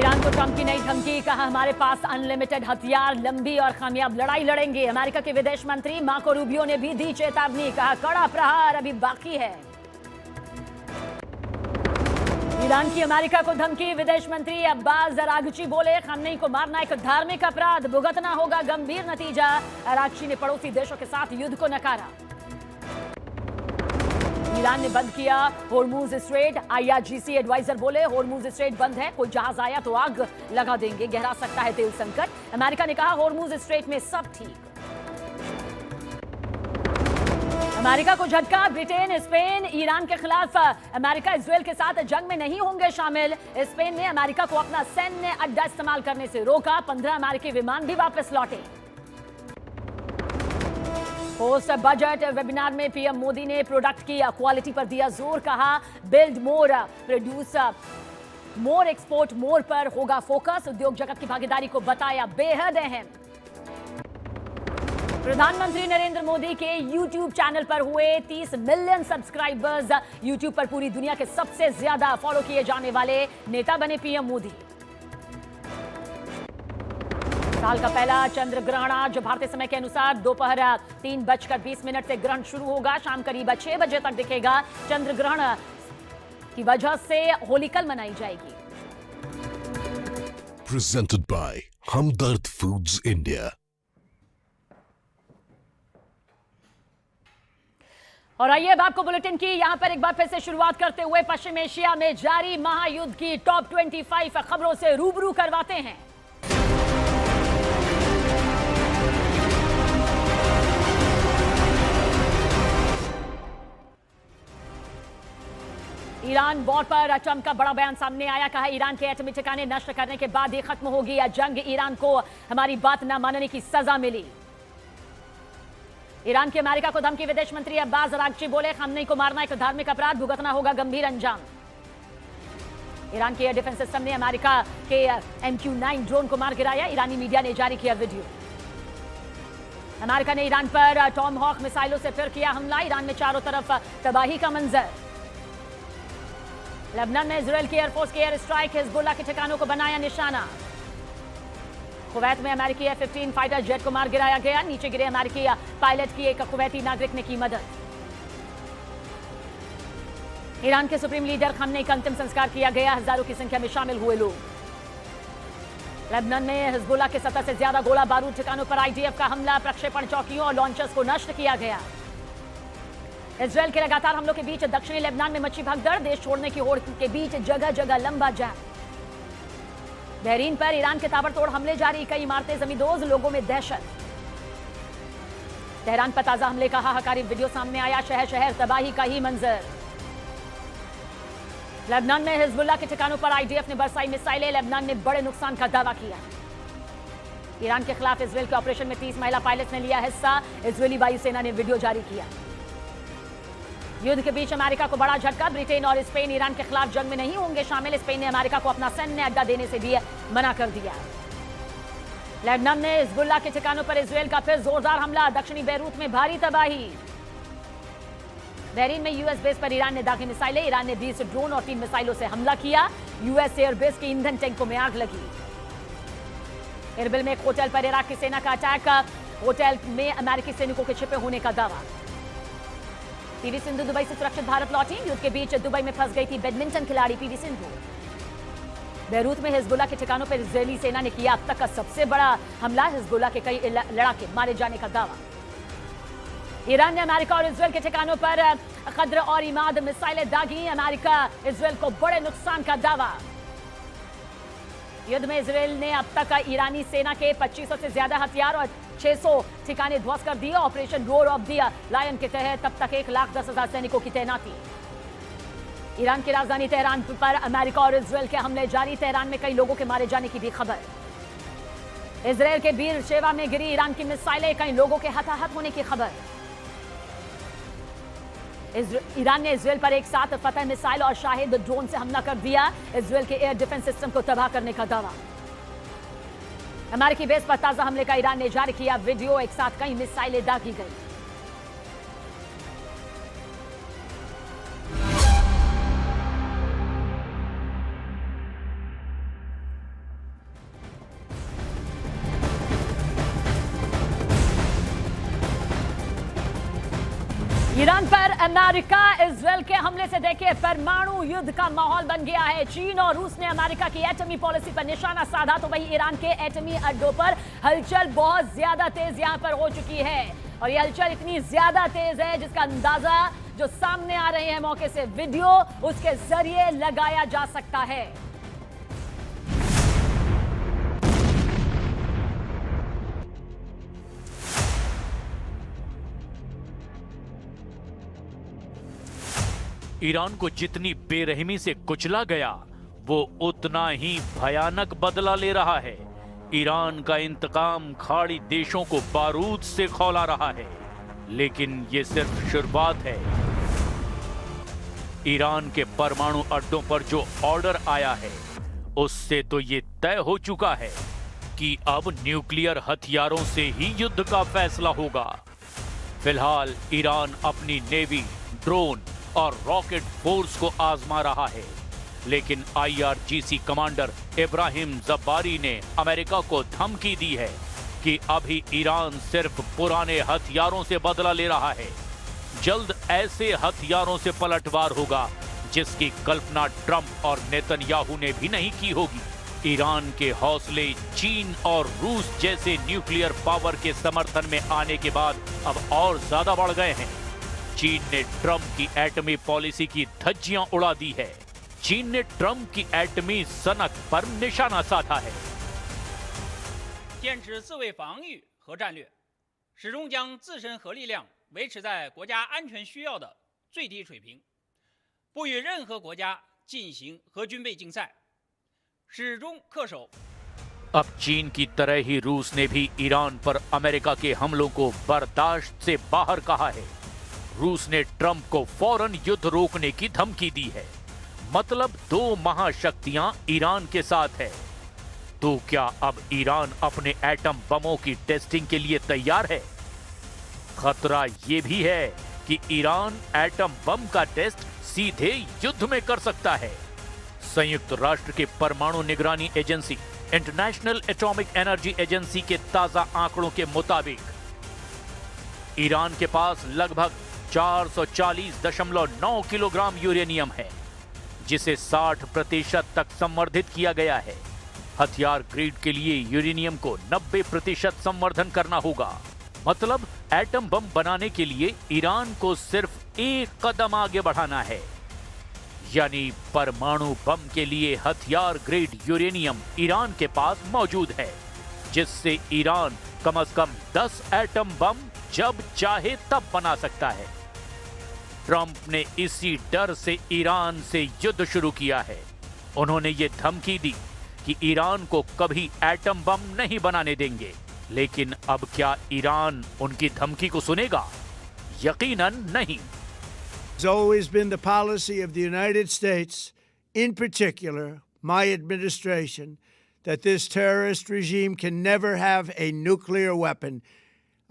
Iran को Trump की नई धमकी, कहा हमारे पास अनलिमिटेड हथियार, लंबी और कामयाब लड़ाई लड़ेंगे। अमेरिका के विदेश मंत्री मार्को रूबियो ने भी दी चेतावनी, कहा कड़ा प्रहार अभी बाकी है। ईरान की अमेरिका को धमकी, विदेश मंत्री अब्बास अरागची बोले खamenei को मारना एक धार्मिक अपराध, भुगतना होगा गंभीर नतीजा। अरागची ने पड़ोसी देशों के साथ युद्ध को नकारा। ईरान ने बंद किया होर्मुज स्ट्रेट, IRGC एडवाइजर बोले होर्मुज स्ट्रेट बंद है, कोई जहाज आया तो आग लगा देंगे, गहरा सकता है तेल संकट। अमेरिका ने कहा होर्मुज स्ट्रेट में सब ठीक। अमेरिका को झटका, ब्रिटेन स्पेन ईरान के खिलाफ अमेरिका इजरायल के साथ जंग में नहीं होंगे शामिल। स्पेन ने अमेरिका को अपना सैन्य अड्डा इस्तेमाल करने से रोका, 15 अमेरिकी विमान भी वापस लौटे। पोस्ट बजट वेबिनार में पीएम मोदी ने प्रोडक्ट की क्वालिटी पर दिया जोर, कहा build more, produce more, export more पर होगा फोकस। उद्योग जगत की भागीदारी को बताया बेहद अहम। प्रधानमंत्री नरेंद्र मोदी के YouTube चैनल पर हुए 30 मिलियन सब्सक्राइबर्स। YouTube पर पूरी दुनिया के सबसे ज्यादा फॉलो किए जाने वाले नेता बने पीएम मोदी। साल का पहला चंद्र ग्रहण आज भारतीय समय के अनुसार दोपहर 3:20 से ग्रहण शुरू होगा, शाम करीब 6 बजे तक दिखेगा। चंद्र ग्रहण की वजह से होली कल मनाई जाएगी। Presented by Hamdard Foods India। और आइए अब आपको बुलेटिन की यहां पर एक बार फिर से शुरुआत करते हुए पश्चिम एशिया में जारी महायुद्ध की टॉप 25 खबरों से रूबरू करवाते हैं। ईरान वॉर पर ट्रंप का बड़ा बयान सामने आया, कहा ईरान के एटमी ठिकाने नष्ट करने के बाद ही खत्म होगी यह जंग, ईरान को हमारी बात न मानने की सजा मिली। ईरान की अमेरिका को धमकी, विदेश मंत्री अब्बास अरागची बोले खamenei को मारना एक धार्मिक अपराध, भुगतना होगा गंभीर अंजाम। ईरान के एयर डिफेंस सिस्टम ने अमेरिका के MQ-9 ड्रोन को मार गिराया, ईरानी मीडिया ने जारी किया वीडियो। अमेरिका ने ईरान पर टॉमहॉक मिसाइलों से फिर किया हमला, ईरान में चारों तरफ तबाही का मंजर। लेबनान में इजरायल की एयरफोर्स के एयर स्ट्राइक, हिजबुल्लाह के ठिकानों को बनाया निशाना। कुवैत में अमेरिकी F-15 फाइटर जेट को मार गिराया गया, नीचे गिरे अमेरिकी पायलट की एक कुवैती नागरिक ने की मदद। ईरान के सुप्रीम लीडर खamenei का अंतिम संस्कार किया गया, हजारों की संख्या में शामिल हुए लोग। लेबनान में हिजबुल्लाह के 70 से ज्यादा गोला बारूद ठिकानों पर IDF का हमला, प्रक्षेपण चौकियों और लॉन्चर्स को नष्ट किया गया। इजरायल के लगातार हमलों के बीच दक्षिणी लेबनान में मची भगदड़, देश छोड़ने की होड़ के बीच जगह जगह लंबा जाम। बहरीन पर ईरान के ताबड़तोड़ हमले जारी, कई इमारतें जमींदोज, लोगों में दहशत। तेहरान पर ताजा हमले का हाहाकारी वीडियो सामने आया, शहर शहर तबाही का ही मंजर। लेबनान में हिजबुल्लाह के ठिकानों पर IDF ने बरसाई मिसाइलें, लेबनान ने बड़े नुकसान का दावा किया। ईरान के खिलाफ इजरायल के ऑपरेशन में 30 महिला पायलट ने लिया हिस्सा, इजरायली वायुसेना ने वीडियो जारी किया। युद्ध के बीच अमेरिका को बड़ा झटका, ब्रिटेन और स्पेन ईरान के खिलाफ जंग में नहीं होंगे शामिल, स्पेन ने अमेरिका को अपना सैन्य अड्डा देने से भी मना कर दिया। लेबनान में हिजबुल्लाह के ठिकानों पर इजरायल का फिर जोरदार हमला, दक्षिणी बेरूत में भारी तबाही। बहरीन में US बेस पर ईरान ने दागी मिसाइलें, ईरान ने 20 ड्रोन और 3 मिसाइलों से हमला किया, US एयरबेस के ईंधन टैंकों में आग लगी। एरबिल में एक होटल पर इराक की सेना का अटैक, होटल में अमेरिकी सैनिकों के छिपे होने का दावा। PV सिंधु दुबई से सुरक्षित भारत लौटी, युद्ध के बीच दुबई में फंस गई थी बैडमिंटन खिलाड़ी PV सिंधु। बेरूत में हिजबुल्लाह के ठिकानों पर इजरायली सेना ने किया अब तक का सबसे बड़ा हमला, हिजबुल्लाह के कई लड़ाके मारे जाने का दावा। ईरान ने अमेरिका और इजरायल के ठिकानों पर कद्र और इमाद मिसाइलें दागी, अमेरिका इजरायल को बड़े नुकसान का दावा। युद्ध में इजरायल ने अब तक ईरानी सेना के 2500 से ज्यादा हथियार और 600 ठिकाने ध्वस्त कर दिए। Operation roar of the lion के तहत तब तक 1,10,000 सैनिकों की तैनाती। ईरान की राजधानी तेहरान पर अमेरिका और इजरायल के हमले जारी, तेहरान में कई लोगों के मारे जाने की भी खबर। इजरायल के बीर शेवा में गिरी ईरान की मिसाइलें, कई लोगों के हताहत होने की खबर। ईरान ने इजरायल पर एक साथ फतह मिसाइल और शाहिद ड्रोन से हमला कर दिया, इजरायल के एयर डिफेंस सिस्टम को तबाह करने का दावा। अमेरिकी बेस पर ताजा हमले का ईरान ने जारी किया वीडियो, एक साथ कई मिसाइलें दागी गई। ईरान पर अमेरिका इजराइल के हमले से देखिए परमाणु युद्ध का माहौल बन गया है। चीन और रूस ने अमेरिका की एटमी पॉलिसी पर निशाना साधा, तो वहीं ईरान के एटमी अड्डों पर हलचल बहुत ज्यादा तेज यहां पर हो चुकी है। और यह हलचल इतनी ज्यादा तेज है जिसका अंदाजा जो सामने आ रहे हैं मौके से वीडियो उसके जरिए लगाया जा सकता है। ईरान को जितनी बेरहमी से कुचला गया वो उतना ही भयानक बदला ले रहा है। ईरान का इंतकाम खाड़ी देशों को बारूद से खौला रहा है, लेकिन ये सिर्फ शुरुआत है। ईरान के परमाणु अड्डों पर जो ऑर्डर आया है उससे तो ये तय हो चुका है कि अब न्यूक्लियर हथियारों से ही युद्ध का फैसला होगा। फिलहाल ईरान अपनी नेवी, ड्रोन और रॉकेट फोर्स को आजमा रहा है, लेकिन IRGC कमांडर इब्राहिम जब्बारी ने अमेरिका को धमकी दी है कि अभी ईरान सिर्फ पुराने हथियारों से बदला ले रहा है। जल्द ऐसे हथियारों से पलटवार होगा जिसकी कल्पना ट्रंप और नेतन्याहू ने भी नहीं की होगी। ईरान के हौसले चीन और रूस जैसे न्यूक्लियर पावर के समर्थन में आने के बाद अब और ज्यादा बढ़ गए हैं। चीन ने ट्रंप की एटमी पॉलिसी की धज्जियां उड़ा दी है। चीन ने ट्रंप की एटमी सनक पर निशाना साधा है। 坚持自卫防御核战略，始终将自身核力量维持在国家安全需要的最低水平，不与任何国家进行核军备竞赛，始终恪守。 अब चीन की तरह ही रूस ने भी ईरान पर अमेरिका के हमलों को बर्दाश्त से बाहर कहा है। रूस ने ट्रंप को फौरन युद्ध रोकने की धमकी दी है। मतलब दो महाशक्तियां ईरान के साथ है। तो क्या अब ईरान अपने एटम बमों की टेस्टिंग के लिए तैयार है? खतरा यह भी है कि ईरान एटम बम का टेस्ट सीधे युद्ध में कर सकता है। संयुक्त राष्ट्र के परमाणु निगरानी agency international atomic energy agency के ताजा आंकड़ों के मुताबिक ईरान के पास लगभग 440.9 किलोग्राम यूरेनियम है, जिसे 60% तक संवर्धित किया गया है। हथियार ग्रेड के लिए यूरेनियम को 90% संवर्धन करना होगा। मतलब एटम बम बनाने के लिए ईरान को सिर्फ एक कदम आगे बढ़ाना है। यानी परमाणु बम के लिए हथियार ग्रेड यूरेनियम ईरान के पास मौजूद है, जिससे ईरान कम से कम 10 एटम बम जब चाहे तब बना सकता है। ट्रंप ने इसी डर से ईरान से युद्ध शुरू किया है। उन्होंने ये धमकी दी कि ईरान को कभी एटम बम नहीं बनाने देंगे, लेकिन अब क्या ईरान उनकी धमकी को सुनेगा? यकीनन नहीं। It's always been the policy of the United States, in particular, my administration, that this terrorist regime can never have a nuclear weapon.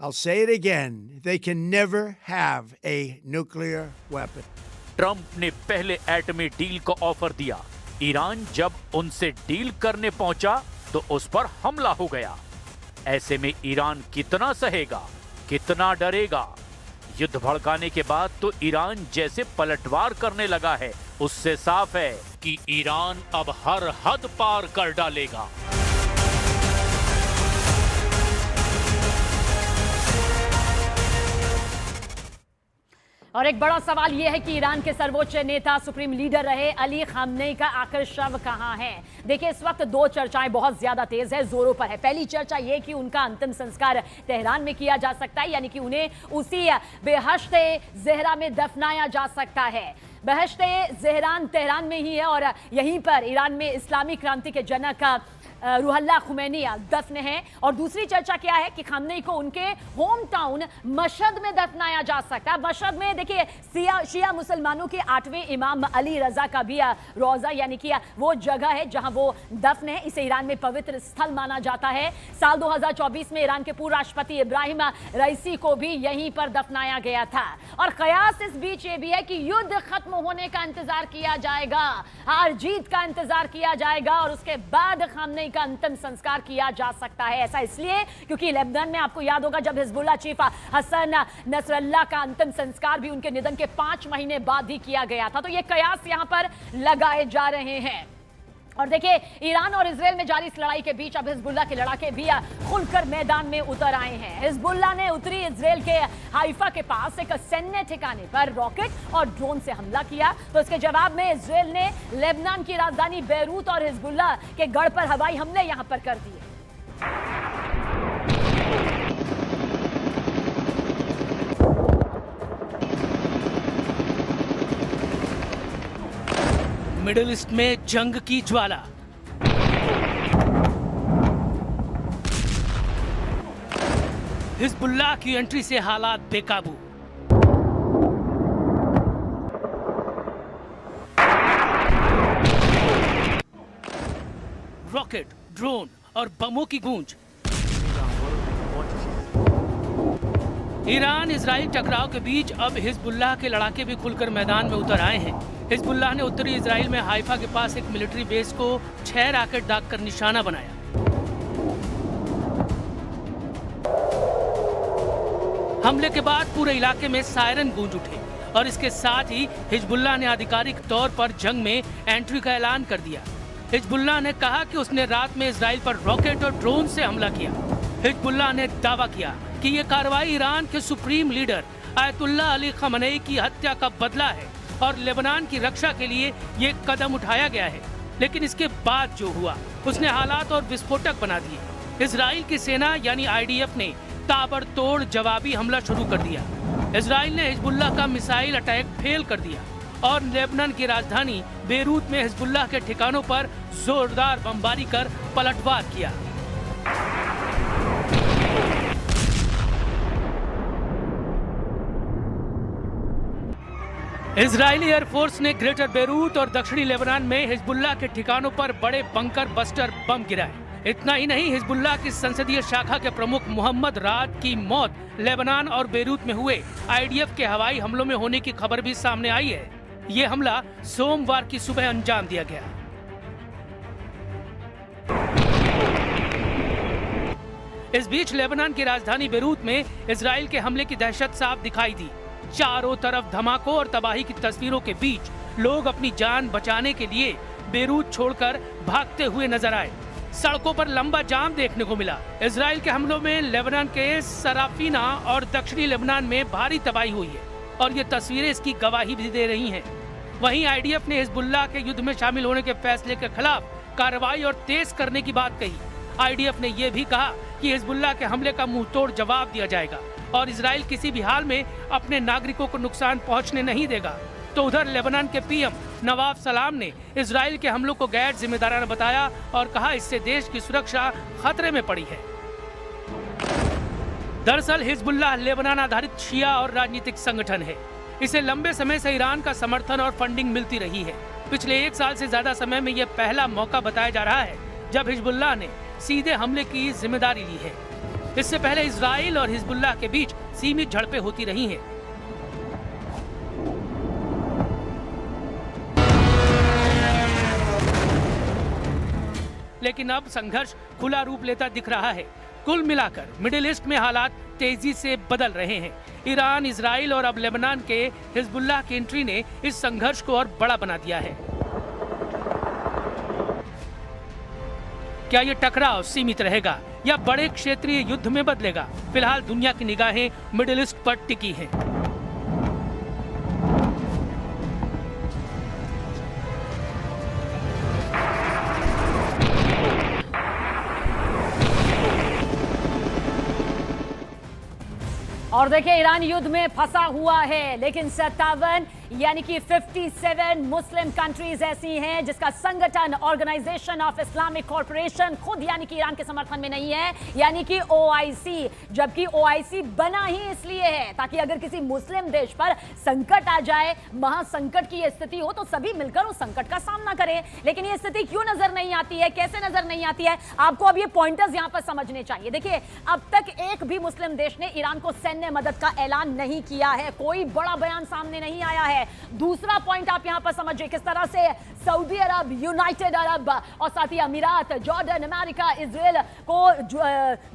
I'll say it again, they can never have a nuclear weapon. Trump ने पहले एटमी deal को offer दिया। Iran जब उनसे deal करने पहुंचा तो उस पर हमला हो गया। ऐसे में ईरान कितना सहेगा, कितना डरेगा? युद्ध भड़काने के बाद तो ईरान जैसे पलटवार करने लगा है, उससे साफ है कि ईरान अब हर हद पार कर डालेगा। और एक बड़ा सवाल यह है कि ईरान के सर्वोच्च नेता, सुप्रीम लीडर रहे अली खामनेई का आखिर शव कहां है? देखिए, इस वक्त दो चर्चाएं बहुत ज्यादा तेज है, जोरों पर है। पहली चर्चा यह कि उनका अंतिम संस्कार तेहरान में किया जा सकता है, यानी कि उन्हें उसी बेहश्ते ज़हरा में दफनाया जा सकता है। बेहश्ते ज़हरान तेहरान में ही है और यहीं पर ईरान में इस्लामी क्रांति के जनक रूहुल्लाह खुमैनी दफन है। और दूसरी चर्चा क्या है कि खामनेई को उनके होम टाउन मशहद में दफनाया जा सकता है। मशहद में देखिए शिया मुसलमानों के 8वें इमाम अली रजा का भी रोजा, यानी कि वो जगह है जहां वो दफन है। इसे ईरान में पवित्र स्थल माना जाता है। साल 2024 में ईरान के पूर्व राष्ट्रपति इब्राहिम रईसी को भी यहीं पर दफनाया गया था। और कयास इस बीच ये भी है कि युद्ध खत्म खत्म होने का इंतजार किया जाएगा, हार जीत का इंतजार किया जाएगा और उसके बाद खामनेई का अंतिम संस्कार किया जा सकता है। ऐसा इसलिए क्योंकि लेबनान में आपको याद होगा जब हिजबुल्लाह चीफ हसन नसरल्लाह का अंतिम संस्कार भी उनके निधन के 5 महीने बाद ही किया गया था। तो ये कयास यहां पर लगाए जा रहे हैं। और देखिए, ईरान और इजराइल में जारी इस लड़ाई के बीच अब हिजबुल्लाह के लड़ाके भी खुलकर मैदान में उतर आए हैं। हिजबुल्लाह ने उत्तरी इजराइल के हाइफा के पास एक सैन्य ठिकाने पर रॉकेट और ड्रोन से हमला किया, तो इसके जवाब में इजराइल ने लेबनान की राजधानी बेरूत और हिजबुल्लाह के गढ़ पर हवाई हमले यहां पर कर दिए। मिडिल ईस्ट में जंग की ज्वाला। हिजबुल्लाह की एंट्री से हालात बेकाबू। रॉकेट, ड्रोन और बमों की गूंज। ईरान इजराइल टकराव के बीच अब हिजबुल्लाह के लड़ाके भी खुलकर मैदान में उतर आए हैं। हिजबुल्लाह ने उत्तरी इजराइल में हाइफा के पास एक मिलिट्री बेस को 6 रॉकेट दागकर निशाना बनाया। हमले के बाद पूरे इलाके में सायरन गूंज उठे और इसके साथ ही हिजबुल्लाह ने आधिकारिक तौर पर जंग में एंट्री का ऐलान कर दिया। हिजबुल्लाह ने कहा कि उसने रात में इजराइल पर रॉकेट और ड्रोन से हमला किया। हिजबुल्लाह ने दावा किया कि ये कार्रवाई ईरान के सुप्रीम लीडर आयतुल्लाह अली खamenei की हत्या का बदला है और लेबनान की रक्षा के लिए ये कदम उठाया गया है। लेकिन इसके बाद जो हुआ उसने हालात और विस्फोटक बना दिए। इजराइल की सेना यानी IDF ने ताबड़तोड़ जवाबी हमला शुरू कर दिया। इजराइल ने हिजबुल्लाह का मिसाइल अटैक फेल कर दिया और लेबनान की राजधानी बेरूत में हिजबुल्लाह के ठिकानों पर जोरदार बमबारी कर पलटवार किया। इजरायली एयरफोर्स ने ग्रेटर बेरूत और दक्षिणी लेबनान में हिजबुल्लाह के ठिकानों पर बड़े बंकर बस्टर बम गिराए। इतना ही नहीं, हिजबुल्लाह की संसदीय शाखा के प्रमुख मोहम्मद राद की मौत लेबनान और बेरूत में हुए IDF के हवाई हमलों में होने की खबर भी सामने आई है। ये हमला सोमवार की सुबह अंजाम दिया गया। इस बीच लेबनान की राजधानी बेरूत में इजराइल के हमले की दहशत साफ दिखाई दी। चारों तरफ धमाकों और तबाही की तस्वीरों के बीच लोग अपनी जान बचाने के लिए बेरूत छोड़कर भागते हुए नजर आए। सड़कों पर लंबा जाम देखने को मिला। इजराइल के हमलों में लेबनान के सराफीना और दक्षिणी लेबनान में भारी तबाही हुई है और ये तस्वीरें इसकी गवाही भी दे रही हैं। वहीं IDF ने हिजबुल्लाह के युद्ध में शामिल होने के फैसले के खिलाफ कार्रवाई और तेज करने की बात कही। IDF ने यह भी कहा कि हिजबुल्लाह के हमले का मुंहतोड़ जवाब दिया जाएगा और इजराइल किसी भी हाल में अपने नागरिकों को नुकसान पहुंचने नहीं देगा। तो उधर लेबनान के PM नवाब सलाम ने इजराइल के हमलों को गैर जिम्मेदाराना बताया और कहा इससे देश की सुरक्षा खतरे में पड़ी है। दरअसल हिजबुल्लाह लेबनान आधारित शिया और राजनीतिक संगठन है। इसे लंबे समय से ईरान का समर्थन और फंडिंग मिलती रही है। पिछले 1 साल से ज्यादा समय में यह पहला मौका बताया जा रहा है जब हिजबुल्लाह ने सीधे हमले की जिम्मेदारी ली है। इससे पहले इजराइल और हिजबुल्लाह के बीच सीमित झड़पें होती रही हैं। लेकिन अब संघर्ष खुला रूप लेता दिख रहा है। कुल मिलाकर मिडिल ईस्ट में हालात तेजी से बदल रहे हैं। ईरान, इजराइल और अब लेबनान के हिजबुल्लाह की एंट्री ने इस संघर्ष को और बड़ा बना दिया है। क्या ये टकराव सीमित रहेगा या बड़े क्षेत्रीय युद्ध में बदलेगा? फिलहाल दुनिया की निगाहें मिडिल ईस्ट पर टिकी हैं। और देखिए, ईरान युद्ध में फंसा हुआ है, लेकिन 57 यानी कि 57 मुस्लिम कंट्रीज ऐसी हैं जिसका संगठन ऑर्गेनाइजेशन ऑफ इस्लामिक कॉर्पोरेशन खुद यानी कि ईरान के समर्थन में नहीं है, यानी कि OIC। जबकि OIC बना ही इसलिए है ताकि अगर किसी मुस्लिम देश पर संकट आ जाए, महासंकट की स्थिति हो, तो सभी मिलकर उस संकट का सामना करें। लेकिन ये स्थिति क्यों नजर नहीं आती है, कैसे नजर नहीं आती है, आपको अब ये पॉइंटर्स यहां पर समझने चाहिए। देखिए, अब तक एक भी मुस्लिम देश ने ईरान को सैन्य मदद का ऐलान नहीं किया है, कोई बड़ा बयान सामने नहीं आया है। है। दूसरा पॉइंट आप यहां पर समझिए किस तरह से सऊदी अरब, यूनाइटेड अरब और साथ ही अमीरात, जॉर्डन, अमेरिका, इजराइल को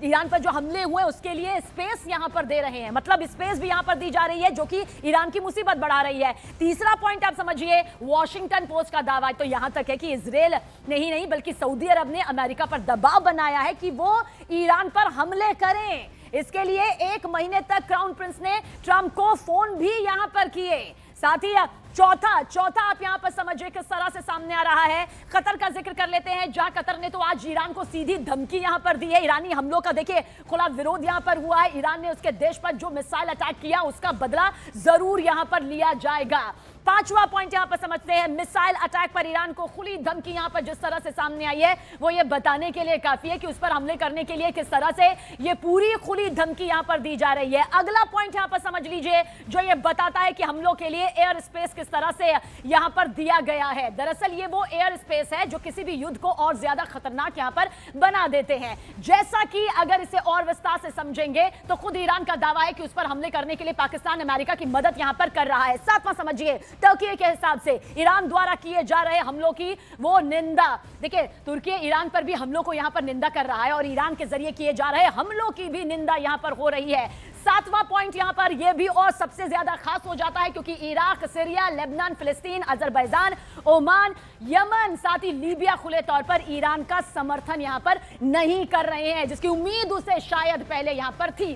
ईरान पर जो हमले हुए उसके लिए स्पेस यहां पर दे रहे हैं। मतलब स्पेस भी यहां पर दी जा रही है जो कि ईरान की मुसीबत बढ़ा रही है। तीसरा पॉइंट आप समझिए, वॉशिंगटन पोस्ट का दावा तो यहां तक है कि इजराइल नहीं बल्कि सऊदी अरब ने अमेरिका पर दबाव बनाया है कि वो ईरान पर हमले करें। इसके लिए 1 महीने तक क्राउन प्रिंस ने ट्रंप को फोन भी यहां पर किए। साथ ही चौथा आप यहां पर समझिए किस तरह से सामने आ रहा है। कतर का जिक्र कर लेते हैं, जहां कतर ने तो आज ईरान को सीधी धमकी यहां पर दी है। ईरानी हमलों का देखिए खुला विरोध यहां पर हुआ है। ईरान ने उसके देश पर जो मिसाइल अटैक किया उसका बदला जरूर यहां पर लिया जाएगा। पांचवा पॉइंट यहां पर समझते हैं, मिसाइल अटैक पर ईरान को खुली धमकी यहां पर जिस तरह से सामने आई है वो ये बताने के लिए काफी है कि उस पर हमले करने के लिए किस तरह से ये पूरी खुली धमकी यहां पर दी जा रही है। अगला पॉइंट यहां पर समझ लीजिए जो ये बताता है कि हमलों के लिए एयर स्पेस किस तरह से यहां पर दिया गया है। दरअसल ये वो एयर स्पेस है जो किसी भी युद्ध को और ज्यादा खतरनाक यहां पर बना देते हैं। जैसा कि अगर इसे और विस्तार से समझेंगे तो खुद ईरान का दावा है कि उस पर हमले करने के लिए पाकिस्तान अमेरिका की मदद यहां पर कर रहा है। सातवां समझिए, तुर्की के हिसाब से ईरान द्वारा किए जा रहे हमलों की वो निंदा। देखिए तुर्की ईरान पर भी हमलों को यहां पर निंदा कर रहा है और ईरान के जरिए किए जा रहे हमलों की भी निंदा यहां पर हो रही है। सातवां पॉइंट यहां पर यह भी और सबसे ज्यादा खास हो जाता है क्योंकि इराक, सीरिया, लेबनान, फिलिस्तीन, अजरबैजान, ओमान, यमन, साथ ही लीबिया खुले तौर पर ईरान का समर्थन यहां पर नहीं कर रहे हैं, जिसकी उम्मीद उसे शायद पहले यहां पर थी।